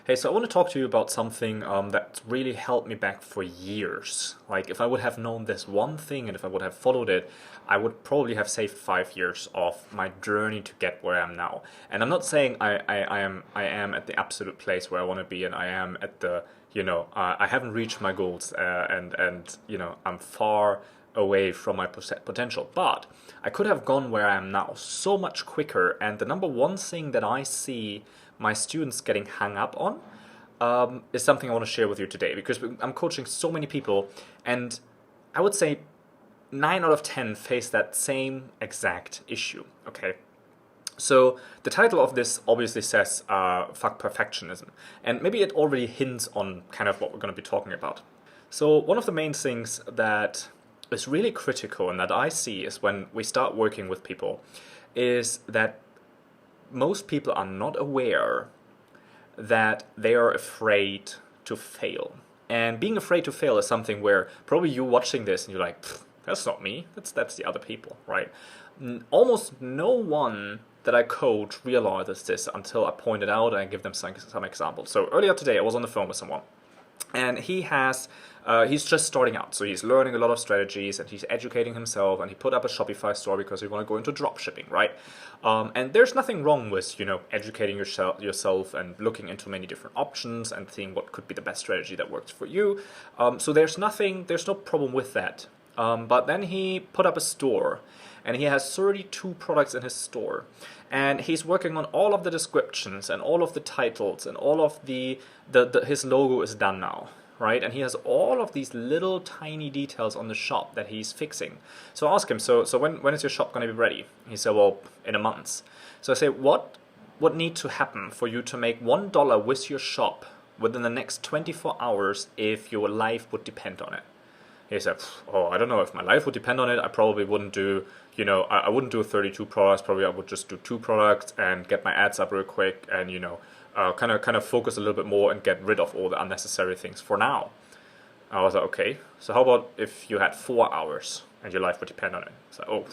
Hey, so I want to talk to you about something that really held me back for years. Like, if I would have known this one thing and if I would have followed it, I would probably have saved 5 years of my journey to get where I am now. And I'm not saying I am at the absolute place where I want to be, and I am at the I haven't reached my goals, and I'm far away from my potential. But I could have gone where I am now so much quicker. And the number one thing that I see my students getting hung up on is something I want to share with you today, because I'm coaching so many people, and I would say 9 out of 10 face that same exact issue. Okay. So the title of this obviously says fuck perfectionism, and maybe it already hints on kind of what we're going to be talking about. So one of the main things that is really critical and that I see is when we start working with people is that most people are not aware that they are afraid to fail. And being afraid to fail is something where probably you're watching this and you're like, that's not me, that's the other people, right? Almost no one that I coach realizes this until I point it out and I give them some examples. So earlier today I was on the phone with someone, and he's just starting out, so he's learning a lot of strategies and he's educating himself, and he put up a Shopify store because he want to go into drop shipping, right? And there's nothing wrong with educating yourself and looking into many different options and seeing what could be the best strategy that works for you. So there's no problem with that. But then he put up a store, and he has 32 products in his store, and he's working on all of the descriptions and all of the titles and all of his logo is done now, right? And he has all of these little tiny details on the shop that he's fixing. So I ask him, so when is your shop going to be ready? He said, well, in a month. So I say, what needs to happen for you to make $1 with your shop within the next 24 hours if your life would depend on it? He said, oh, I don't know, if my life would depend on it, I probably wouldn't do, I wouldn't do 32 products. Probably I would just do 2 products and get my ads up real quick and, kind of focus a little bit more and get rid of all the unnecessary things for now. I was like, okay, so how about if you had 4 hours and your life would depend on it? It's like, oh,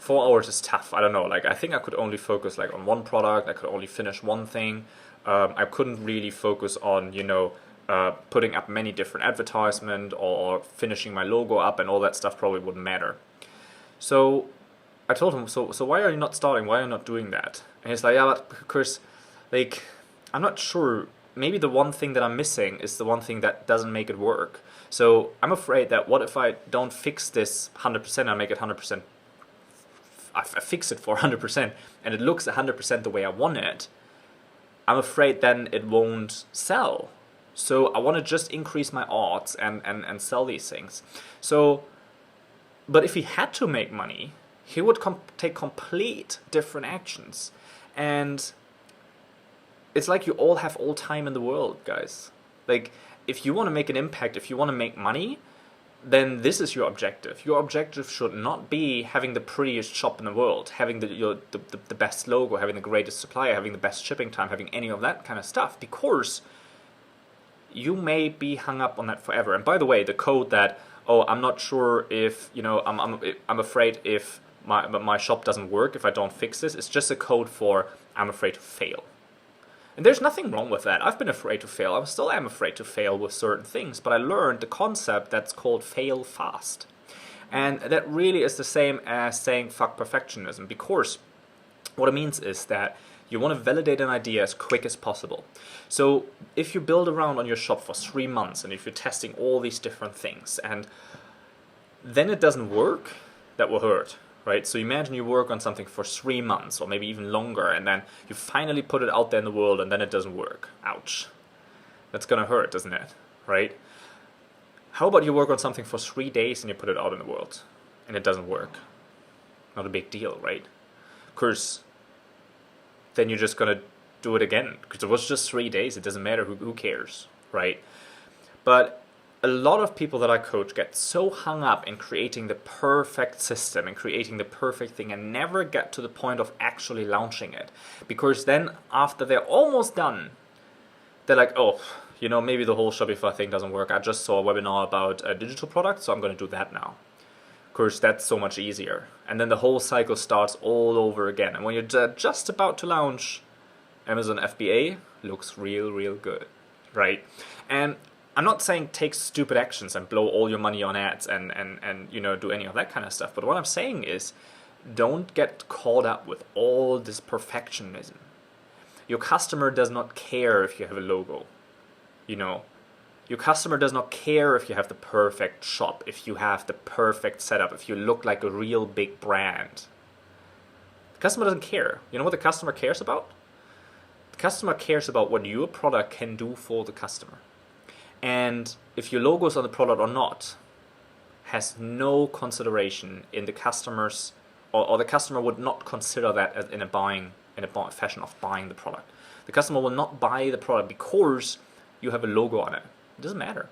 4 hours is tough. I don't know. Like, I think I could only focus on one product. I could only finish one thing. I couldn't really focus on, putting up many different advertisements or finishing my logo up, and all that stuff probably wouldn't matter. So I told him, so why are you not starting? Why are you not doing that? And he's like, yeah, but because, I'm not sure. Maybe the one thing that I'm missing is the one thing that doesn't make it work. So I'm afraid that what if I don't fix this 100%, I make it 100%, I fix it for 100%, and it looks 100% the way I want it, I'm afraid then it won't sell. So I want to just increase my odds and sell these things. So, but if he had to make money, he would take complete different actions. And it's like you all have all time in the world, guys. Like, if you want to make an impact, if you want to make money, then this is your objective. Your objective should not be having the prettiest shop in the world, having the best logo, having the greatest supplier, having the best shipping time, having any of that kind of stuff, because you may be hung up on that forever. And by the way, the code that, oh, I'm not sure if, I'm afraid if my shop doesn't work if I don't fix this, it's just a code for I'm afraid to fail. And there's nothing wrong with that. I've been afraid to fail. I still am afraid to fail with certain things, but I learned the concept that's called fail fast. And that really is the same as saying fuck perfectionism, because what it means is that you want to validate an idea as quick as possible. So if you build around on your shop for 3 months, and if you're testing all these different things, and then it doesn't work, that will hurt, right? So imagine you work on something for 3 months, or maybe even longer, and then you finally put it out there in the world, and then it doesn't work. Ouch. That's gonna hurt, doesn't it? Right? How about you work on something for 3 days and you put it out in the world, and it doesn't work? Not a big deal, right? Because then you're just gonna do it again, because it was just 3 days. It doesn't matter, who cares, right? But a lot of people that I coach get so hung up in creating the perfect system and creating the perfect thing, and never get to the point of actually launching it, because then after they're almost done, they're like, oh, maybe the whole Shopify thing doesn't work. I just saw a webinar about a digital product, so I'm going to do that now. Of course, that's so much easier. And then the whole cycle starts all over again. And when you're just about to launch Amazon FBA, looks real good, right? And I'm not saying take stupid actions and blow all your money on ads and do any of that kind of stuff. But what I'm saying is, don't get caught up with all this perfectionism. Your customer does not care if you have a logo, Your customer does not care if you have the perfect shop, if you have the perfect setup, if you look like a real big brand. The customer doesn't care. You know what the customer cares about? The customer cares about what your product can do for the customer. And if your logo is on the product or not has no consideration in the customer's, or the customer would not consider that as in a fashion of buying the product. The customer will not buy the product because you have a logo on it. It doesn't matter.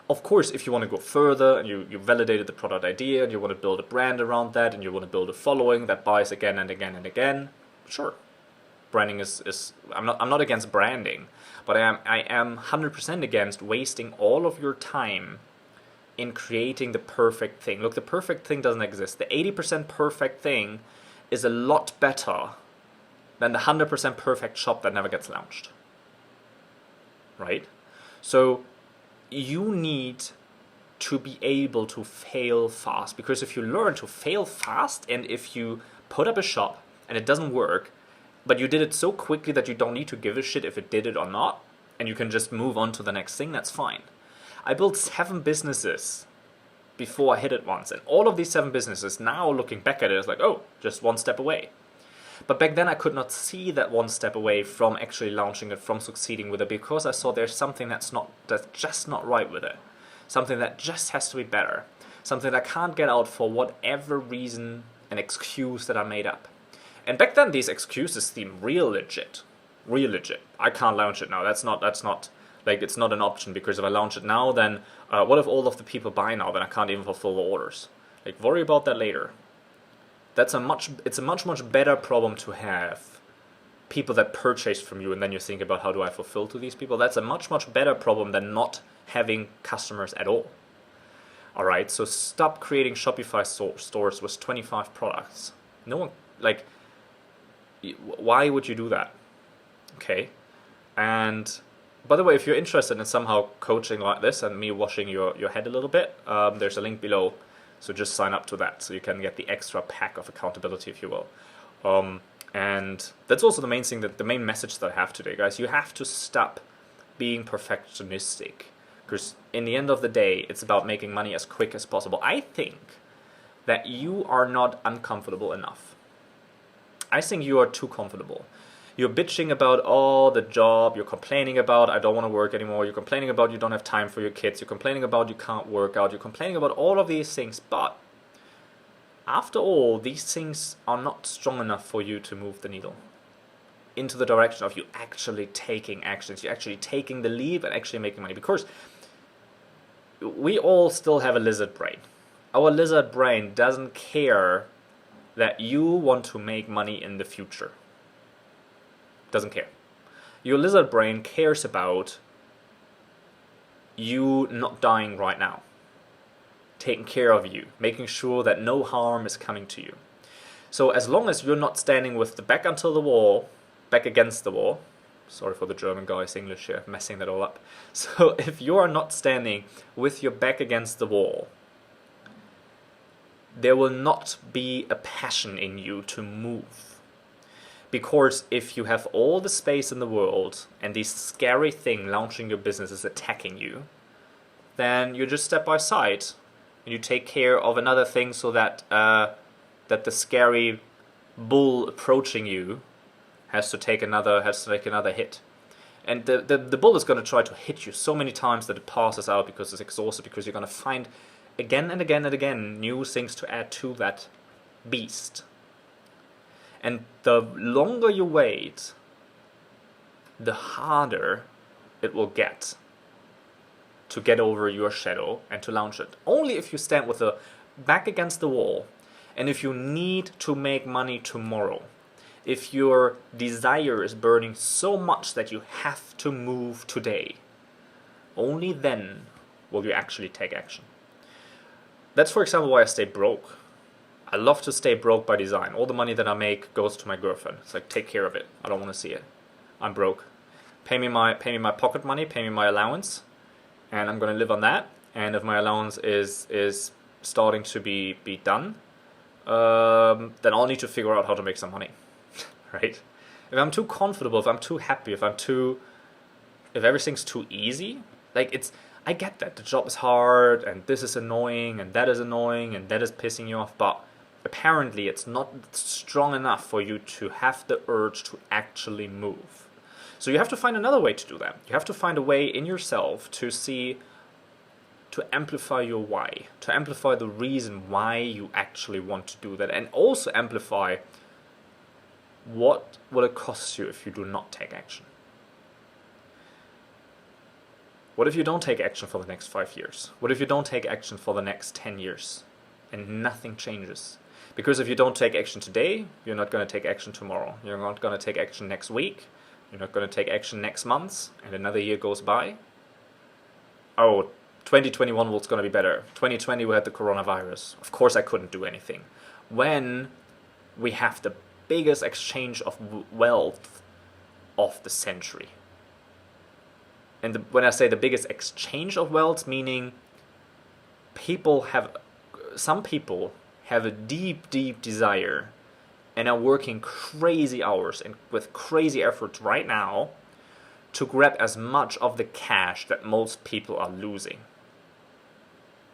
Of course, if you want to go further and you validated the product idea and you want to build a brand around that and you want to build a following that buys again and again and again, sure. Branding is I'm not against branding, but I am 100% against wasting all of your time in creating the perfect thing. Look, the perfect thing doesn't exist. The 80% perfect thing is a lot better than the 100% perfect shop that never gets launched. Right? So you need to be able to fail fast, because if you learn to fail fast and if you put up a shop and it doesn't work, but you did it so quickly that you don't need to give a shit if it did it or not, and you can just move on to the next thing, that's fine. I built 7 businesses before I hit it once, and all of these 7 businesses, now looking back at it, is like, oh, just one step away. But back then I could not see that one step away from actually launching it, from succeeding with it, because I saw there's something that's just not right with it. Something that just has to be better. Something that I can't get out for whatever reason, an excuse that I made up. And back then these excuses seemed real legit. I can't launch it now. That's not like, it's not an option, because if I launch it now, then what if all of the people buy now, then I can't even fulfill the orders. Like, worry about that later. It's a much better problem to have people that purchase from you and then you think about, how do I fulfill to these people? That's a much better problem than not having customers at all. Alright, so stop creating Shopify stores with 25 products. No one, like, why would you do that? Okay, and by the way, if you're interested in somehow coaching like this and me washing your head a little bit, there's a link below. So just sign up to that so you can get the extra pack of accountability, if you will. And that's also the main thing, the main message that I have today, guys. You have to stop being perfectionistic, because in the end of the day, it's about making money as quick as possible. I think that you are not uncomfortable enough. I think you are too comfortable. You're bitching about, the job. You're complaining about, I don't want to work anymore. You're complaining about you don't have time for your kids. You're complaining about you can't work out. You're complaining about all of these things. But after all, these things are not strong enough for you to move the needle into the direction of you actually taking actions. You're actually taking the leap and actually making money. Because we all still have a lizard brain. Our lizard brain doesn't care that you want to make money in the future. Doesn't care. Your lizard brain cares about you not dying right now, taking care of you, making sure that no harm is coming to you. So as long as you're not standing with the back against the wall, sorry for the German guys, English here, messing that all up. So if you are not standing with your back against the wall, there will not be a passion in you to move. Because if you have all the space in the world and this scary thing launching your business is attacking you, then you just step aside and you take care of another thing, so that that the scary bull approaching you has to take another hit. And the bull is going to try to hit you so many times that it passes out because it's exhausted, because you're going to find again and again and again new things to add to that beast. And the longer you wait, the harder it will get to get over your shadow and to launch it. Only if you stand with the back against the wall, and if you need to make money tomorrow, if your desire is burning so much that you have to move today, only then will you actually take action. That's, for example, why I stay broke. I love to stay broke by design. All the money that I make goes to my girlfriend. It's like, take care of it. I don't want to see it. I'm broke. Pay me my pocket money, pay me my allowance, and I'm gonna live on that. And if my allowance is starting to be done, then I'll need to figure out how to make some money, right? If I'm too comfortable, if I'm too happy, if everything's too easy, I get that the job is hard and this is annoying and that is pissing you off, but apparently it's not strong enough for you to have the urge to actually move. So you have to find another way to do that. You have to find a way in yourself to amplify your why, to amplify the reason why you actually want to do that, and also amplify what will it cost you if you do not take action. What if you don't take action for the next 5 years? What if you don't take action for the next 10 years and nothing changes? Because if you don't take action today, you're not going to take action tomorrow. You're not going to take action next week. You're not going to take action next month, and another year goes by. Oh, 2021 was going to be better. 2020 we had the coronavirus. Of course I couldn't do anything. When we have the biggest exchange of wealth of the century. And when I say the biggest exchange of wealth, meaning some people have a deep, deep desire and are working crazy hours and with crazy efforts right now to grab as much of the cash that most people are losing.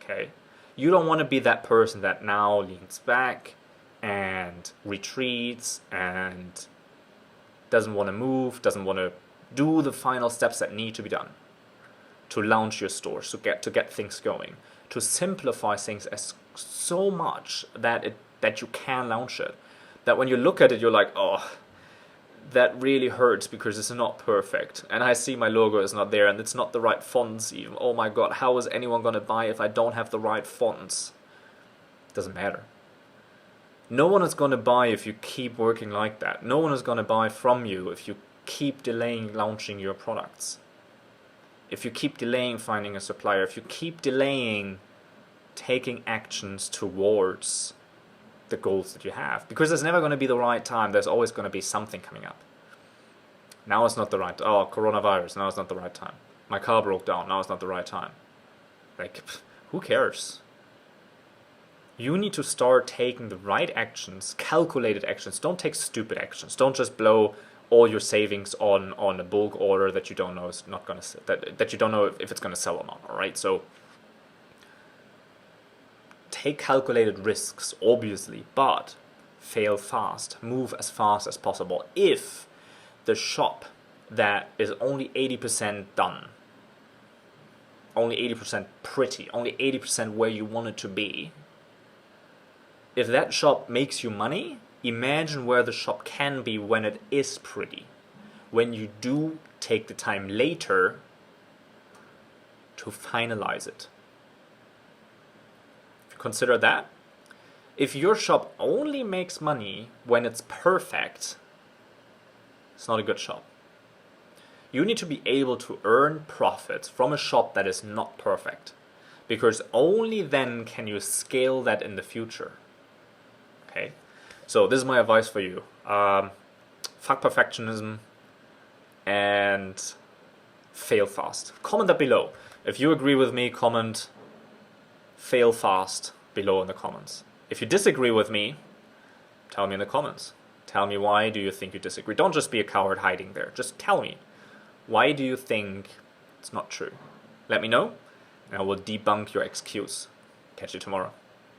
Okay? You don't want to be that person that now leans back and retreats and doesn't want to move, doesn't want to do the final steps that need to be done to launch your stores, to get things going, to simplify things as so much that you can launch it. That when you look at it, you're like, oh, that really hurts because it's not perfect. And I see my logo is not there and it's not the right fonts even. Oh my God, how is anyone going to buy if I don't have the right fonts? It doesn't matter. No one is going to buy if you keep working like that. No one is going to buy from you if you keep delaying launching your products. If you keep delaying finding a supplier, if you keep delaying taking actions towards the goals that you have, because there's never going to be the right time. There's always going to be something coming up. Now it's not the right time. Oh, coronavirus, now it's not the right time. My car broke down, now it's not the right time. Who cares? You need to start taking the right actions, calculated actions. Don't take stupid actions. Don't just blow all your savings on a bulk order that you don't know is not going to that you don't know if it's going to sell or not. All right, so take calculated risks, obviously, but fail fast. Move as fast as possible. If the shop that is only 80% done, only 80% pretty, only 80% where you want it to be, if that shop makes you money, imagine where the shop can be when it is pretty. When you do take the time later to finalize it. Consider that. If your shop only makes money when it's perfect, it's not a good shop. You need to be able to earn profits from a shop that is not perfect, because only then can you scale that in the future. Okay, so this is my advice for you. Fuck perfectionism and fail fast. Comment that below. If you agree with me, comment fail fast below in the comments. If you disagree with me, tell me in the comments. Tell me why do you think you disagree. Don't just be a coward hiding there. Just tell me. Why do you think it's not true? Let me know, and I will debunk your excuse. Catch you tomorrow.